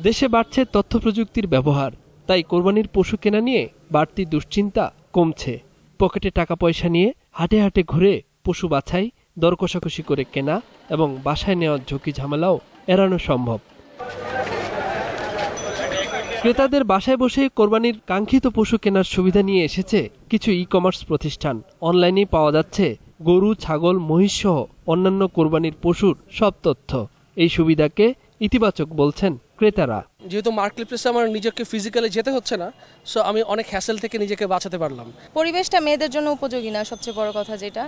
দেশে বাড়ছে তথ্য প্রযুক্তির ব্যবহার, তাই কোরবানির পশু কেনা নিয়ে বাড়তি দুশ্চিন্তা কমছে। পকেটে টাকা পয়সা নিয়ে হাটে হাটে ঘুরে পশু বাছাই, দর কষাকষি করে কেনা এবং বাসায় নেওয়ার ঝুঁকি ঝামেলাও এড়ানো সম্ভব। ক্রেতাদের বাসায় বসে কোরবানির কাঙ্ক্ষিত পশু কেনার সুবিধা নিয়ে এসেছে কিছু ই-কমার্স প্রতিষ্ঠান। অনলাইনে পাওয়া যাচ্ছে গরু, ছাগল, মহিষ সহ অন্যান্য কোরবানির পশুর সব তথ্য। এই সুবিধাকে ইতিবাচক বলছেন ক্রেতারা। যেহেতু মার্কেট প্লেসে আমার নিজেকে ফিজিক্যালি যেতে হচ্ছে না, সো আমি অনেক হ্যাসেল থেকে নিজেকে বাঁচাতে পারলাম। পরিবেশটা মেয়েদের জন্য উপযোগী না, সবচেয়ে বড় কথা যেটা,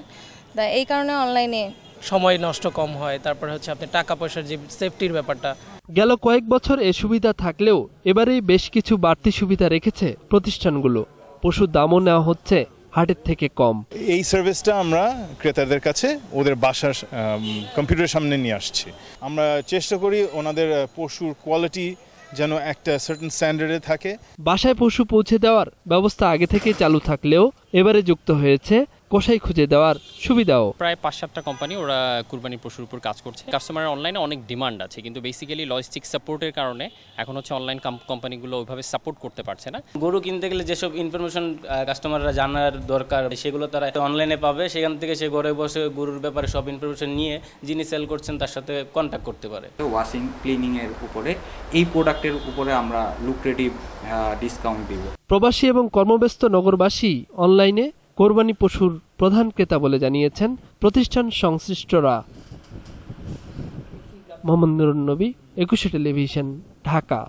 এই কারণে অনলাইনে সময় নষ্ট কম হয়। তারপরে হচ্ছে আপনি টাকা পয়সার যে সেফটির ব্যাপারটা। গেল কয়েক বছর এ সুবিধা থাকলেও এবারেই বেশ কিছু বাড়তি সুবিধা রেখেছে প্রতিষ্ঠানগুলো। পশুর দামও নেওয়া হচ্ছে হাটের থেকে কম। এই সার্ভিসটা আমরা ক্রেতাদের কাছে ওদের বাসার কম্পিউটারের সামনে নিয়ে আসছি। আমরা চেষ্টা করি ওনাদের পশুর কোয়ালিটি যেন একটা সার্টেন স্ট্যান্ডার্ডে থাকে। বাসায় পশু পৌঁছে দেওয়ার ব্যবস্থা আগে থেকেই চালু থাকলেও এবারে যুক্ত হয়েছে কসাই খুঁজে দেওয়ার সুবিধাও। প্রায় ৫-৭টা কোম্পানি ওরা কুরবানি পশুর উপর কাজ করছে। কাস্টমারের অনলাইনে অনেক ডিমান্ড আছে, কিন্তু বেসিক্যালি লজিস্টিক সাপোর্টের কারণে এখন হচ্ছে অনলাইন কোম্পানিগুলো ওইভাবে সাপোর্ট করতে পারছে না। গরু কিনতে গেলে যেসব ইনফরমেশন কাস্টমাররা জানার দরকার সেগুলো তারা অনলাইনে পাবে। সেখান থেকে সে ঘরে বসে গরুর ব্যাপারে সব ইনফরমেশন নিয়ে যিনি সেল করছেন তার সাথে কন্ট্যাক্ট করতে পারে। ওয়াশিং, ক্লিনিং এর উপরে এই প্রোডাক্টের উপরে আমরা লুক্রেটিভ ডিসকাউন্ট দিব। প্রবাসী এবং কর্মব্যস্ত নগরবাসী অনলাইনে কোরবানি পশুর প্রধান ক্রেতা বলে জানিয়েছেন প্রতিষ্ঠান সংশ্লিষ্টরা। মোহাম্মদ নুরুন নবী, ২১ টেলিভিশন, ঢাকা।